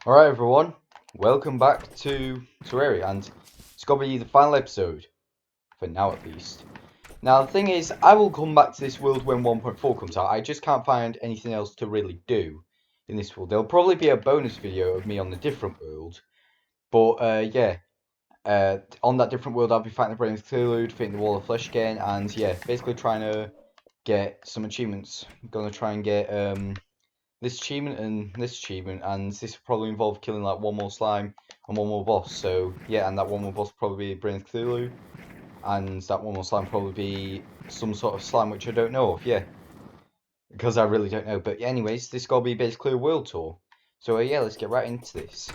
Alright everyone, welcome back to Terraria, and it's gonna be the final episode, for now at least. Now the thing is, I will come back to this world when 1.4 comes out. I just can't find anything else to really do in this world. There'll probably be a bonus video of me on a different world, but on that different world I'll be fighting the Brain of Cthulhu, defeating the Wall of Flesh again, and yeah, basically trying to get some achievements. I'm gonna try and get this achievement and this achievement, and this will probably involve killing like one more slime and one more boss. So yeah, and that one more boss will probably be Brain of Cthulhu, and that one more slime will probably be some sort of slime which I don't know of. Yeah, because I really don't know. But anyways, this is gonna be basically a world tour. So yeah, let's get right into this.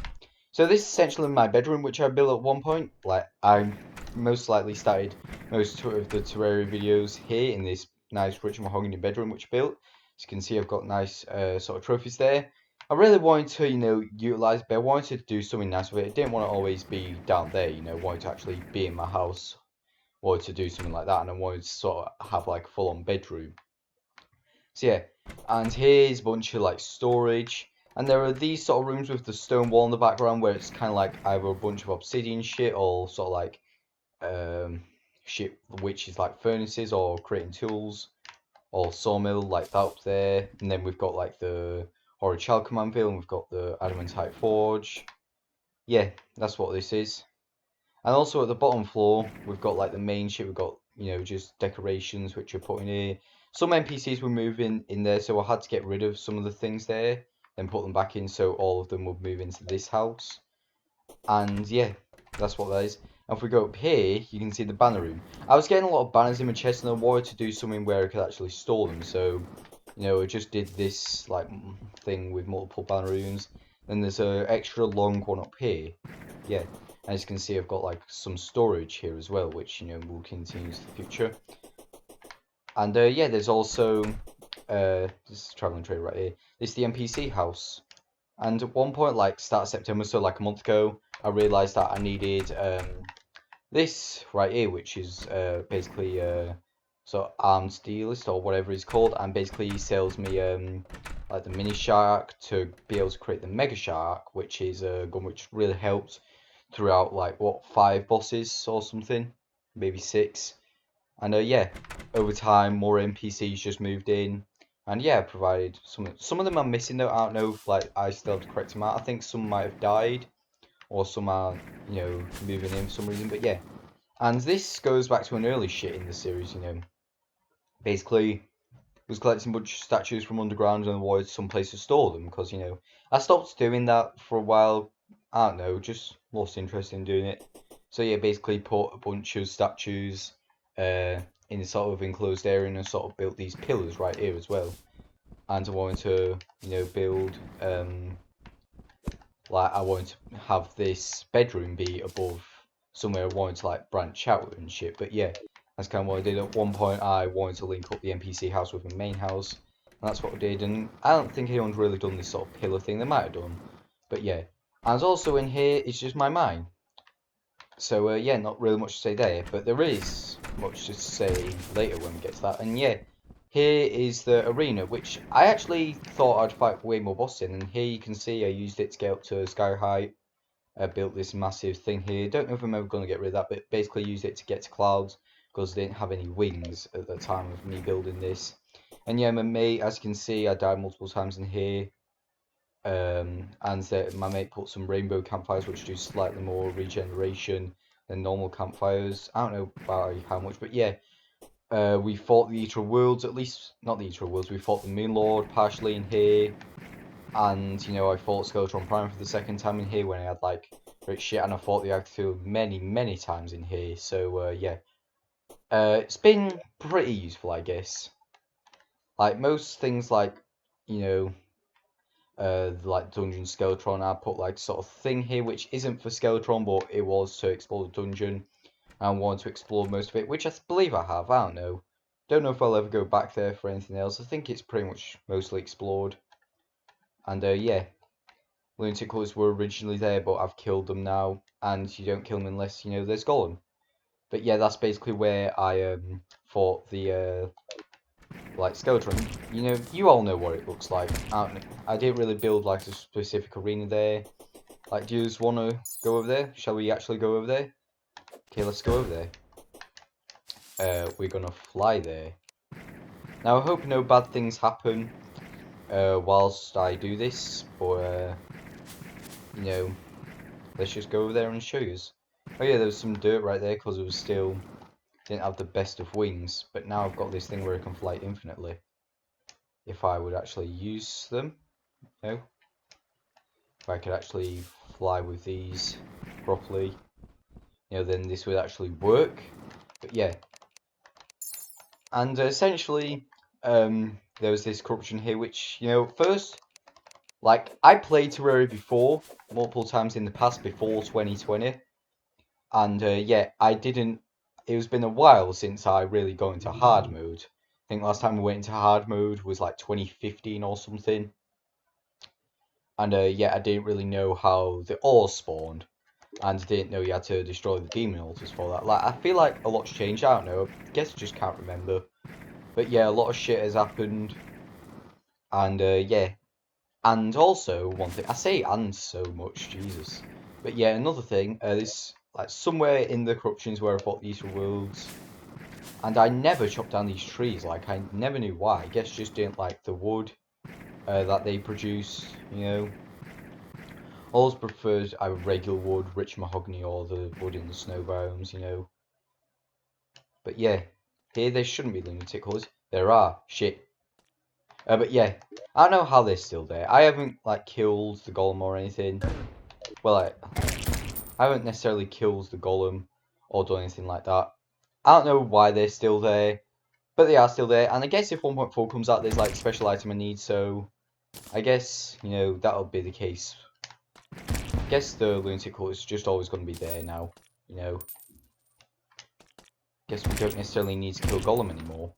So this is essentially my bedroom, which I built at one point. Like I most likely started most of the Terraria videos here in this nice rich mahogany bedroom which I built. As you can see, I've got nice sort of trophies there. I really wanted to, utilize, but I wanted to do something nice with it. I didn't want to always be down there, wanted to actually be in my house, wanted to do something like that, and I wanted to sort of have like a full-on bedroom. So yeah, and here's a bunch of like storage. And there are these sort of rooms with the stone wall in the background where it's kind of like either a bunch of obsidian shit or sort of like shit which is like furnaces or creating tools or sawmill like that up there. And then we've got like the horrid chalcum anvil and we've got the adamantite forge. Yeah, that's what this is. And also at the bottom floor, we've got like the main shit. We've got, just decorations which are put in here. Some NPCs were moving in there, so I had to get rid of some of the things there, then put them back in, so all of them would move into this house. And yeah, that's what that is. And if we go up here, you can see the banner room. I was getting a lot of banners in my chest, and I wanted to do something where I could actually store them. So, I just did this like thing with multiple banner rooms. Then there's an extra long one up here. Yeah, as you can see, I've got like some storage here as well, which will continue into the future. And yeah, there's also this is traveling trade right here. This is the NPC house. And at one point, like start of September, so like a month ago, I realised that I needed this right here, which is basically sort of arms dealist or whatever it's called, and basically he sells me like the mini shark to be able to create the mega shark, which is a gun which really helps throughout like what 5 bosses or something, maybe 6. And yeah, over time more NPCs just moved in, and yeah, provided some of them are missing though. I don't know if like I still have to correct them out. I think some might have died, or some are moving in for some reason. But yeah, and this goes back to an early shit in the series. Basically was collecting a bunch of statues from underground and wanted some place to store them because I stopped doing that for a while. I don't know, just lost interest in doing it. So yeah, basically put a bunch of statues in a sort of enclosed area and sort of built these pillars right here as well. And I wanted to build like I wanted to have this bedroom be above somewhere I wanted to like branch out and shit. But yeah, that's kind of what I did. At one point, I wanted to link up the NPC house with the main house, and that's what I did. And I don't think anyone's really done this sort of pillar thing. They might have done, but yeah. And also in here, it's just my mine. So yeah, not really much to say there, but there is much to say later when we get to that. And yeah, here is the arena, which I actually thought I'd fight way more bosses in. And here you can see I used it to get up to sky height. I built this massive thing here. Don't know if I'm ever going to get rid of that, but basically used it to get to clouds because I didn't have any wings at the time of me building this. And yeah, my mate, as you can see, I died multiple times in here. And my mate put some rainbow campfires which do slightly more regeneration than normal campfires. I don't know by how much, but yeah. We fought the Eater of Worlds, at least, not the Eater of Worlds, we fought the Moon Lord partially in here. And, I fought Skeletron Prime for the second time in here when I had, like, rich shit. And I fought the Agthul many, many times in here. So, yeah. It's been pretty useful, I guess. Like, most things like, you know, like Dungeon Skeletron, I put, like, sort of thing here, which isn't for Skeletron, but it was to explore the dungeon. And want to explore most of it, which I believe I have. I don't know. Don't know if I'll ever go back there for anything else. I think it's pretty much mostly explored. And, yeah. Lunatic Colours were originally there, but I've killed them now, and you don't kill them unless there's Golem. But yeah, that's basically where I fought the like Skeletron, you know, you all know what it looks like. I didn't really build like a specific arena there. Like, do you just want to go over there? Shall we actually go over there? Okay, let's go over there. We're gonna fly there. Now, I hope no bad things happen whilst I do this, but you know, let's just go over there and show you. Oh yeah, there was some dirt right there because it was still didn't have the best of wings, but now I've got this thing where I can fly infinitely. If I would actually use them, no. If I could actually fly with these properly, you know, then this would actually work. But yeah, and essentially, there was this corruption here, which, you know, first, like, I played Terraria before, multiple times in the past, before 2020, and yeah, I didn't, it's been a while since I really got into hard mode. I think last time we went into hard mode was like 2015 or something, and yeah, I didn't really know how the ores spawned, and didn't know you had to destroy the demon altars for that. Like, I feel like a lot's changed, I don't know, I guess I just can't remember. But yeah, a lot of shit has happened, and yeah, and also one thing I say and so much, Jesus. But yeah, another thing, this like somewhere in the corruptions where I fought these worlds, and I never chopped down these trees. Like I never knew why. I guess just didn't like the wood that they produce. You know, always preferred either regular wood, rich mahogany, or the wood in the snow biomes. You know, but yeah, here there shouldn't be lunatic colours. There are shit. But yeah, I don't know how they're still there. I haven't like killed the golem or anything. Well, I haven't necessarily killed the golem or done anything like that. I don't know why they're still there, but they are still there. And I guess if 1.4 comes out, there's like special item I need, so I guess, you know, that'll be the case. I guess the lunatic cult is just always going to be there now, you know. Guess we don't necessarily need to kill golem anymore.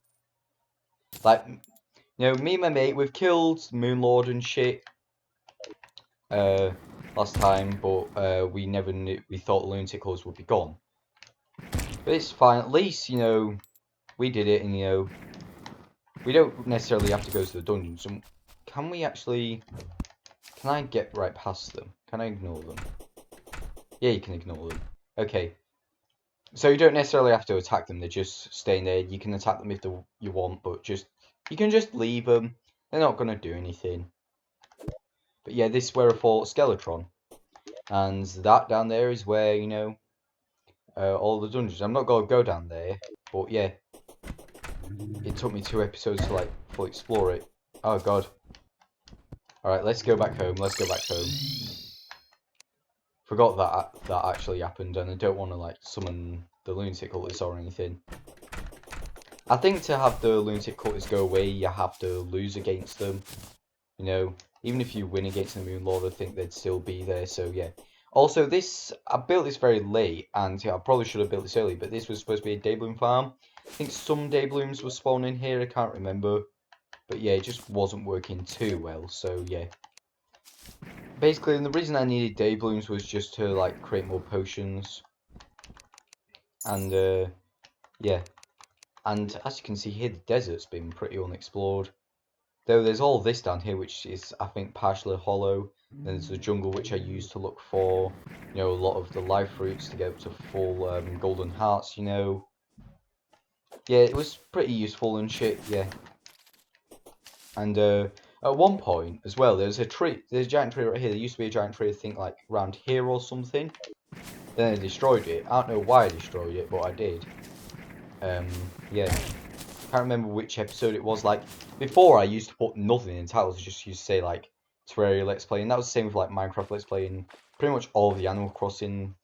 Like, you know, me and my mate, we've killed Moonlord and shit last time, but we never knew, we thought lunatic cults would be gone. But it's fine, at least, you know, we did it, and, you know, we don't necessarily have to go to the dungeons. And can we actually, can I get right past them? Can I ignore them? Yeah, you can ignore them. Okay. So you don't necessarily have to attack them, they're just staying there. You can attack them if you want, but just, you can just leave them. They're not going to do anything. But yeah, this is where I fought Skeletron. And that down there is where, you know, all the dungeons. I'm not going to go down there, but yeah. It took me 2 episodes to, like, fully explore it. Oh, God. Alright, let's go back home. Let's go back home. Forgot that actually happened, and I don't want to, like, summon the lunatic cultists or anything. I think to have the lunatic cultists go away, you have to lose against them. You know, even if you win against the Moonlord, I think they'd still be there, so yeah. Also, this, I built this very late, and yeah, I probably should have built this early, but this was supposed to be a Daybloom farm. I think some Dayblooms were spawning here, I can't remember. But yeah, it just wasn't working too well, so yeah. Basically, and the reason I needed Dayblooms was just to, like, create more potions. And, yeah. And as you can see here, the desert's been pretty unexplored. Though there's all this down here, which is, I think, partially hollow. Then there's the jungle, which I used to look for, you know, a lot of the life fruits to get up to full golden hearts, you know. Yeah, it was pretty useful and shit, yeah. And at one point as well, there's a giant tree right here. There used to be a giant tree, I think, like around here or something. Then I destroyed it. I don't know why I destroyed it, but I did. Yeah. Can't remember which episode it was. Like, before I used to put nothing in titles. I just used to say, like, Terraria Let's Play. And that was the same with, like, Minecraft Let's Play and pretty much all of the Animal Crossing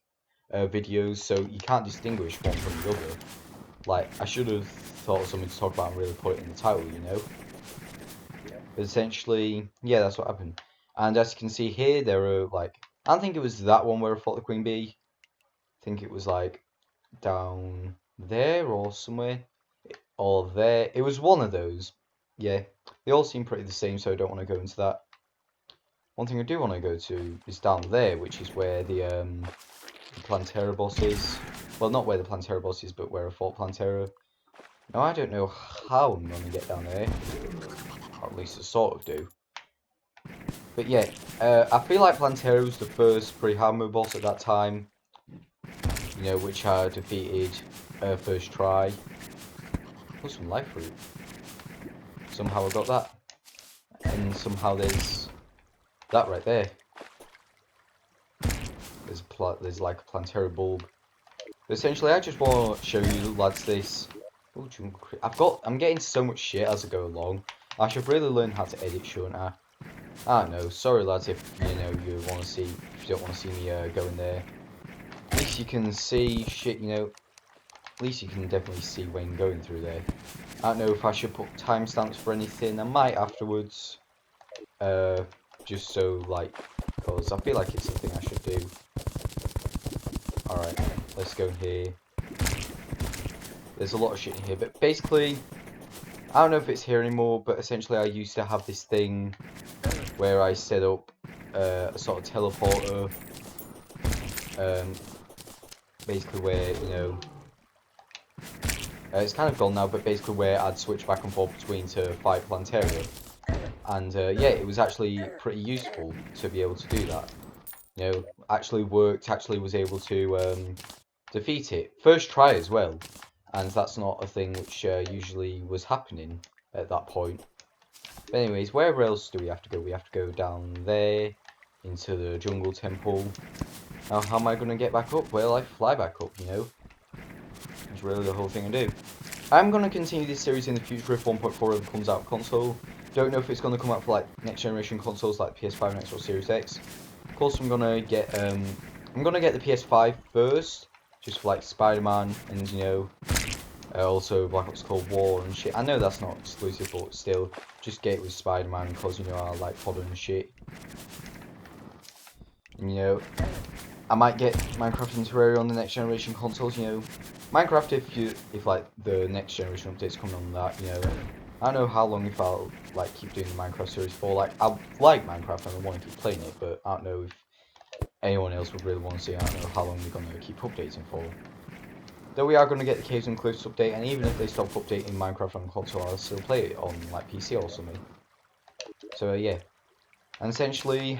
videos. So you can't distinguish one from the other. Like, I should have thought of something to talk about and really put it in the title, you know? But essentially, yeah, that's what happened. And as you can see here, there are, like, I don't think it was that one where I fought the Queen Bee. I think it was, like, down there or somewhere. Or there. It was one of those. Yeah. They all seem pretty the same, so I don't want to go into that. One thing I do want to go to is down there, which is where the Plantera boss is. Well, not where the Plantera boss is, but where I fought Plantera. Now I don't know how I'm gonna get down there, or at least I sort of do. But yeah, I feel like Plantera was the first pretty hard mode boss at that time. You know, which I defeated first try. Oh, some life fruit. Somehow I got that, and somehow there's that right there. There's like a Plantera bulb. But essentially, I just want to show you lads this. Oh, I'm getting so much shit as I go along. I should really learn how to edit, shouldn't I? I don't know. Sorry, lads, if you know you want to see, if you don't want to see me going there. At least you can see shit. You know, at least you can definitely see when going through there. I don't know if I should put timestamps for anything. I might afterwards. Just so like, because I feel like it's something I should do. Alright, let's go in here. There's a lot of shit in here, but basically, I don't know if it's here anymore, but essentially I used to have this thing where I set up a sort of teleporter, basically where, you know, it's kind of gone now, but basically where I'd switch back and forth between to fight Plantera. And yeah, it was actually pretty useful to be able to do that. You know, actually worked, actually was able to defeat it. First try as well. And that's not a thing which usually was happening at that point. But anyways, where else do we have to go? We have to go down there, into the jungle temple. Now, how am I going to get back up? Well, I fly back up, you know. That's really the whole thing I do. I'm going to continue this series in the future if 1.4 ever comes out console. Don't know if it's going to come out for like next generation consoles like PS5 and Xbox Series X. Of course, I'm gonna get the PS5 first, just for like Spider-Man and you know, also Black Ops Cold War and shit. I know that's not exclusive, but still, just get it with Spider-Man because you know I like fodder and shit. And, you know, I might get Minecraft and Terraria on the next generation consoles. You know, Minecraft if like the next generation updates come on that. You know, I don't know how long if I'll like keep doing the Minecraft series for. Like I like Minecraft and I want to keep playing it, but I don't know if anyone else would really want to see. I don't know how long they're going to keep updating for. Though we are going to get the Caves and Cliffs update, and even if they stop updating Minecraft on console, I'll still play it on like PC or something. So yeah, and essentially,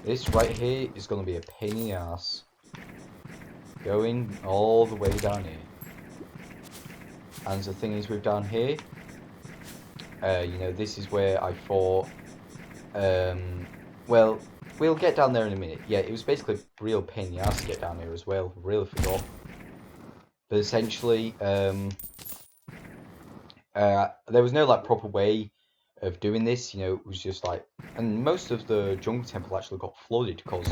this right here is going to be a pain in the ass. Going all the way down here. And the thing is with down here, you know, this is where I thought, well, we'll get down there in a minute. Yeah, it was basically a real pain in the ass to get down here as well. Really forgot. But essentially, there was no like proper way of doing this. You know, it was just like, and most of the jungle temple actually got flooded because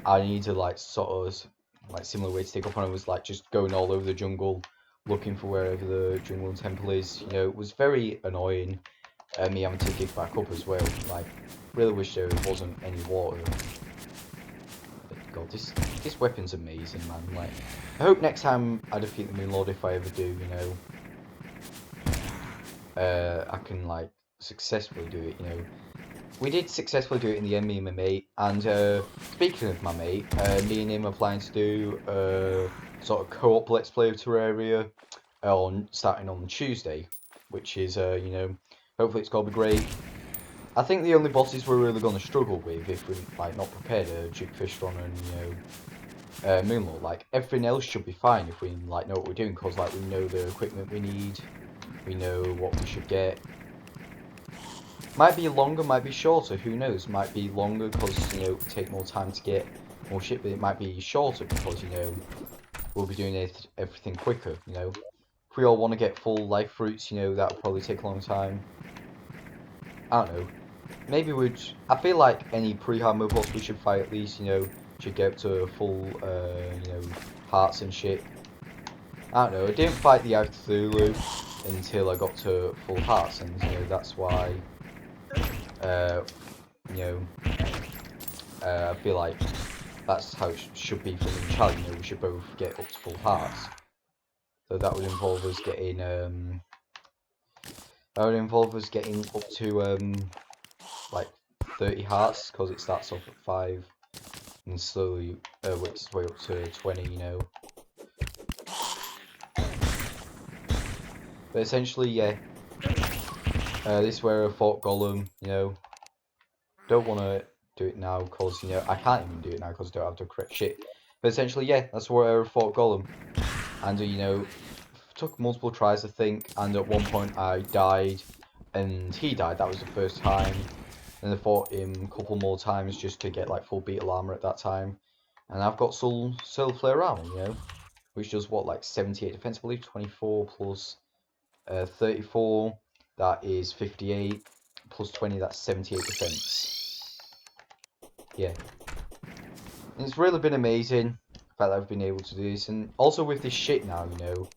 I needed like sort of like similar way to take up on it was like just going all over the jungle, looking for wherever the jungle temple is. You know, it was very annoying. Me having to dig back up as well. Like, really wish there wasn't any water. But God, this weapon's amazing, man. Like, I hope next time I defeat the Moon Lord, if I ever do, you know, I can like successfully do it. You know, we did successfully do it in the end, me and my mate. And speaking of my mate, me and him are planning to do sort of co-op Let's Play of Terraria starting on Tuesday, which is you know. Hopefully it's going to be great. I think the only bosses we're really going to struggle with if we're like not prepared are Duke Fishron and you know Moonlord. Like everything else should be fine if we like know what we're doing because like we know the equipment we need, we know what we should get. Might be longer, might be shorter. Who knows? Might be longer because you know it will take more time to get more shit, but it might be shorter because you know we'll be doing everything quicker. You know, if we all want to get full life fruits, you know that'll probably take a long time. I don't know. Maybe I feel like any pre-hard mode boss we should fight at least, you know, should get up to full, you know, hearts and shit. I don't know. I didn't fight the Eye of Cthulhu until I got to full hearts, and you know that's why, you know, I feel like that's how it should be for the challenge. You know, we should both get up to full hearts. So that would involve us getting, up to like 30 hearts because it starts off at 5 and slowly works its way up to 20, you know. But essentially, yeah. This is where I fought Golem, you know. Don't want to do it now because, you know, I can't even do it now because I don't have the correct shit. But essentially, yeah, that's where I fought Golem. And, you know, took multiple tries, I think. And at one point I died and he died. That was the first time. And I fought him a couple more times just to get like full beetle armor at that time. And I've got S.r.l flare armor, you know, which does what, like 78 defense, I believe, 24 plus 34, that is 58, plus 20, that's 78 defense. Yeah. And it's really been amazing, the fact that I've been able to do this. And also with this shit now, you know,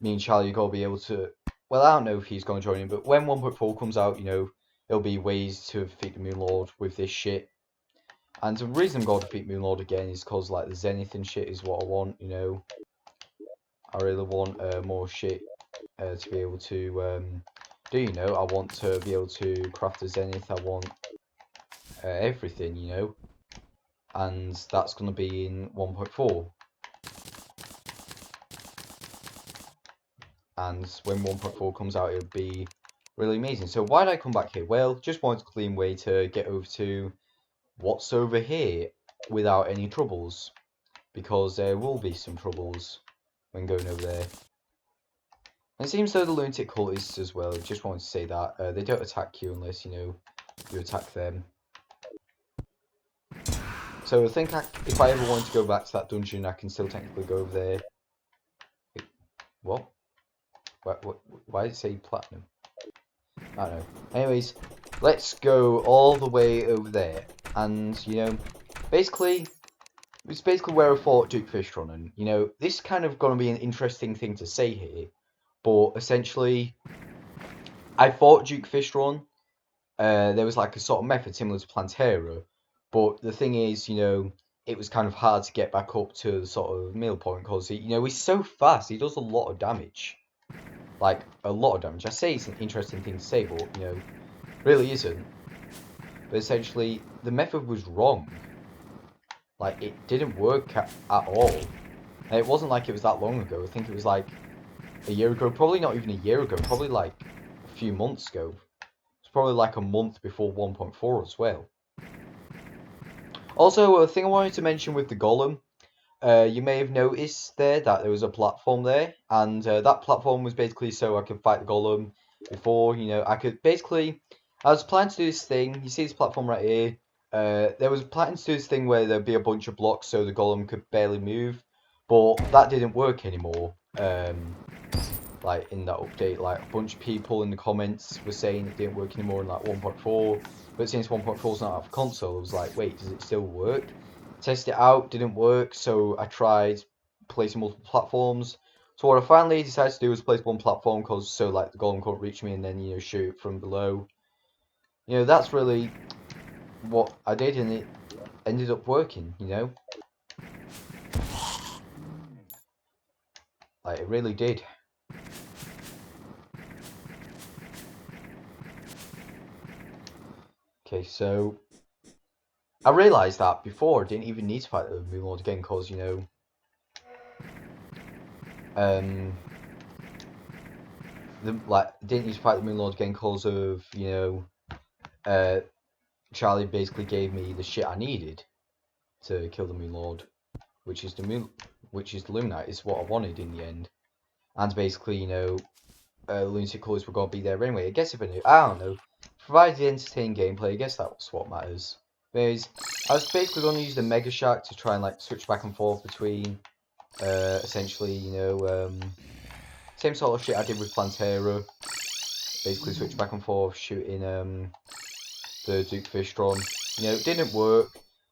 me and Charlie are going to be able to, well, I don't know if he's going to join in, but when 1.4 comes out, you know, there'll be ways to defeat the Moon Lord with this shit. And the reason I'm going to defeat Moon Lord again is because, like, the Zenith and shit is what I want, you know. I really want more shit to be able to do, you know. I want to be able to craft a Zenith, I want everything, you know. And that's going to be in 1.4. And when 1.4 comes out, it'll be really amazing. So why did I come back here? Well, just wanted a clean way to get over to what's over here without any troubles. Because there will be some troubles when going over there. And it seems so the lunatic cultists as well, just wanted to say that. They don't attack you unless, you know, you attack them. So I think if I ever wanted to go back to that dungeon, I can still technically go over there. Wait, what? Why did it say platinum? I don't know. Anyways, let's go all the way over there. And, you know, basically, it's basically where I fought Duke Fistron. And, you know, this is kind of going to be an interesting thing to say here. But essentially, I fought Duke Fistron. There was like a sort of method similar to Plantera. But the thing is, you know, it was kind of hard to get back up to the sort of middle point because, you know, he's so fast. He does a lot of damage. Like, a lot of damage. I say it's an interesting thing to say, but, you know, really isn't. But essentially, the method was wrong. Like, it didn't work at all. And it wasn't like it was that long ago. I think it was like a year ago. Probably not even a year ago. Probably like a few months ago. It's probably like a month before 1.4 as well. Also, a thing I wanted to mention with the Golem. You may have noticed there that there was a platform there, and that platform was basically so I could fight the Golem before, you know, I could basically, I was planning to do this thing, you see this platform right here, there was planning to do this thing where there'd be a bunch of blocks so the Golem could barely move, but that didn't work anymore, like in that update, like a bunch of people in the comments were saying it didn't work anymore in like 1.4, but since 1.4 is not out of console, I was like, wait, does it still work? Test it out, didn't work, so I tried placing multiple platforms. So what I finally decided to do was place one platform, because so like the golem couldn't reach me, and then, you know, shoot from below. You know, that's really what I did, and it ended up working, you know. Like, it really did. Okay, so I realised that before I didn't even need to fight the Moon Lord again, because, you know, didn't need to fight the Moon Lord again because of, you know, Charlie basically gave me the shit I needed to kill the Moon Lord, which is the Luminite. Is what I wanted in the end, and basically, you know, lunatic colours were gonna be there anyway. I guess if I knew, I don't know, provided entertaining gameplay, I guess that's what matters. Anyways, I was basically gonna use the Mega Shark to try and like switch back and forth between, essentially, you know, same sort of shit I did with Plantera. Basically, switch back and forth, shooting the Duke Fistron. You know, it didn't work.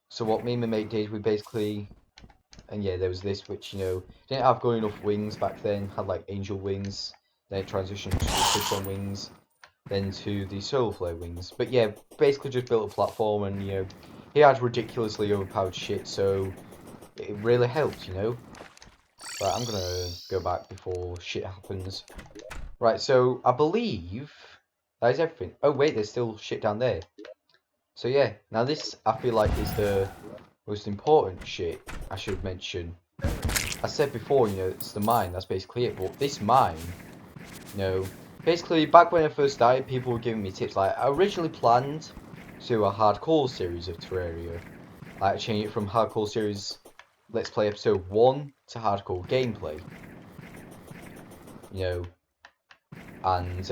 So what me and my mate did, we basically, and yeah, there was this, which, you know, didn't have good enough wings back then, had like angel wings, then it transitioned to the Fistron wings, then to the solar flare wings. But yeah, basically just built a platform, and, you know, he had ridiculously overpowered shit, so it really helped, you know. Right, I'm gonna go back before shit happens. Right, so I believe that is everything. Oh wait, there's still shit down there. So yeah, now this I feel like is the most important shit I should mention. I said before, you know, it's the mine, that's basically it, but this mine You know, basically back when I first started, people were giving me tips. Like I originally planned to do a hardcore series of Terraria. Like change it from hardcore series Let's Play episode 1 to hardcore gameplay. You know, and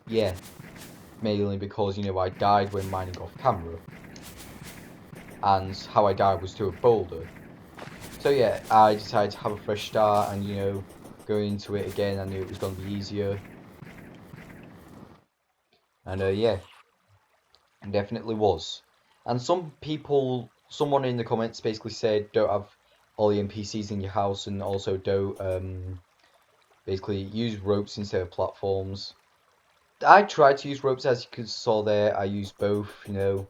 yeah, mainly because, you know, I died when mining off camera. And how I died was to a boulder. So yeah, I decided to have a fresh start and, you know, go into it again. I knew it was going to be easier. And yeah, it definitely was. And someone in the comments basically said don't have all the NPCs in your house and also don't basically use ropes instead of platforms. I tried to use ropes, as you could saw there. I used both, you know.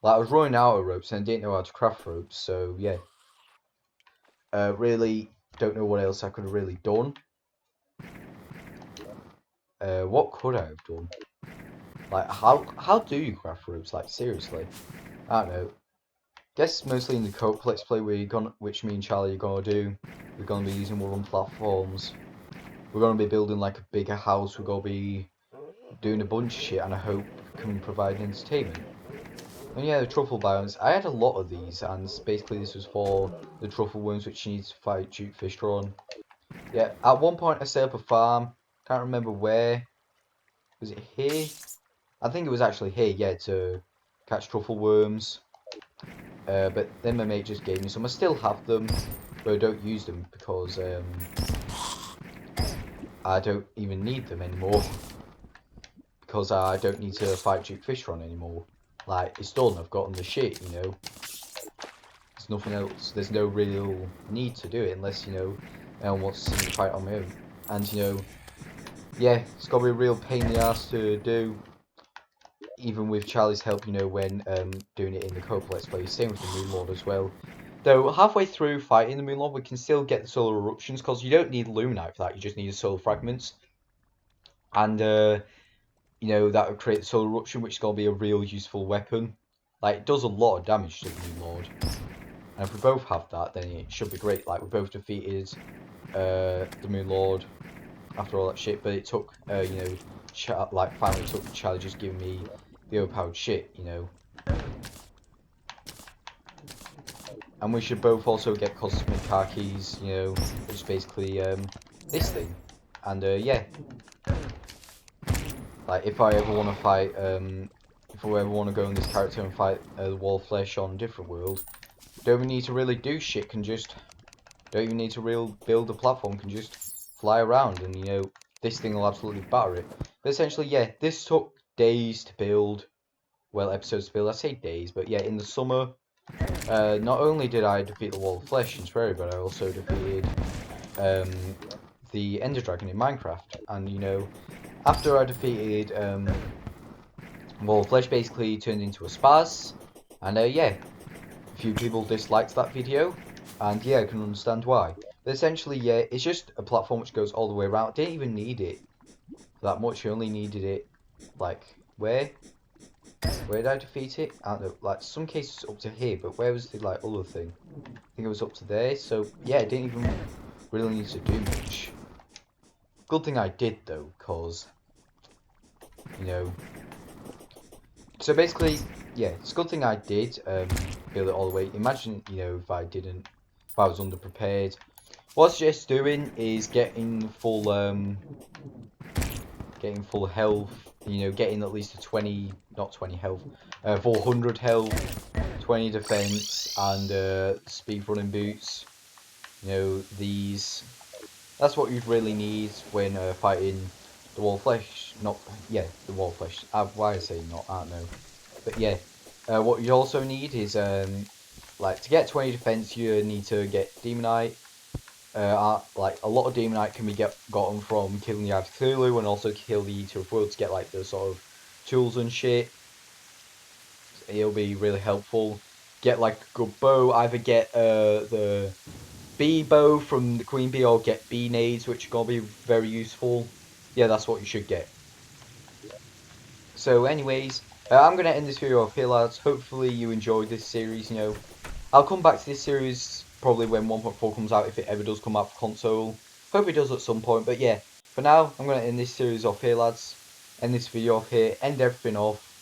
Like I was running out of ropes and I didn't know how to craft ropes, so yeah. Really don't know what else I could have really done. What could I have done? Like how do you craft ropes? Like seriously, I don't know. Guess mostly in the Cope Let's Play which me and Charlie are gonna do. We're gonna be using wooden platforms. We're gonna be building like a bigger house. We're gonna be doing a bunch of shit, and I hope can provide entertainment. And yeah, the truffle biomes. I had a lot of these, and basically this was for the truffle worms, which you need to fight Duke Fish on. Yeah, at one point I set up a farm. Can't remember where. Was it here? I think it was actually here. Yeah, to catch truffle worms. But then my mate just gave me some. I still have them, but I don't use them because I don't even need them anymore. Because I don't need to fight Duke Fishron anymore. Like, it's done, I've gotten the shit, you know. There's nothing else, there's no real need to do it unless, you know, anyone wants to see me fight on my own. And, you know, yeah, it's got to be a real pain in the ass to do. Even with Charlie's help, you know, when doing it in the co-op Let's Play. Same with the Moon Lord as well. Though halfway through fighting the Moon Lord, we can still get the solar eruptions because you don't need Luminite for that. You just need the solar fragments, and you know that would create the solar eruption, which is gonna be a real useful weapon. Like it does a lot of damage to the Moon Lord, and if we both have that, then it should be great. Like we both defeated the Moon Lord after all that shit, but it took you know, like finally took Charlie just giving me the overpowered shit, you know. And we should both also get cosmic car keys, you know, which is basically this thing. And yeah, like if I ever want to fight, if I ever want to go in this character and fight the Wall of Flesh on a different world, don't even need to really do shit. Don't even need to build a platform. Can just fly around, and you know this thing will absolutely batter it. But essentially, yeah, this took days to build. Well, episodes to build. I say days, but yeah, in the summer. Not only did I defeat the Wall of Flesh in Terraria, but I also defeated the Ender Dragon in Minecraft. And you know, after I defeated Wall of Flesh, basically turned into a spaz. And yeah, a few people disliked that video, and yeah, I can understand why. But essentially, yeah, it's just a platform which goes all the way around. I didn't even need it that much. I only needed it like where? Where did I defeat it? I don't know. Like some cases up to here, but where was the like other thing? I think it was up to there. So yeah, I didn't even really need to do much. Good thing I did though, cause you know. So basically, yeah, it's a good thing I did build it all the way. Imagine, you know, if I didn't, if I was underprepared. What I suggest doing is getting full health. You know, getting at least a 20, not 20 health, 400 health, 20 defense, and speed running boots. You know, these. That's what you'd really need when fighting the Wall of Flesh. Not, yeah, the Wall of Flesh. Why I say not, I don't know. But yeah, what you also need is, like, to get 20 defense, you need to get Demonite. Like, a lot of Demonite can be gotten from killing the Eye of Cthulhu and also kill the Eater of Worlds to get, like, the sort of tools and shit. It'll be really helpful. Get, like, a good bow. Either get the bee bow from the Queen Bee or get bee nades, which are going to be very useful. Yeah, that's what you should get. So anyways, I'm going to end this video off here, lads. Hopefully you enjoyed this series, you know. I'll come back to this series probably when 1.4 comes out, if it ever does come out for console. Hope it does at some point, but yeah. for now, I'm going to end this series off here, lads. End this video off here, end everything off.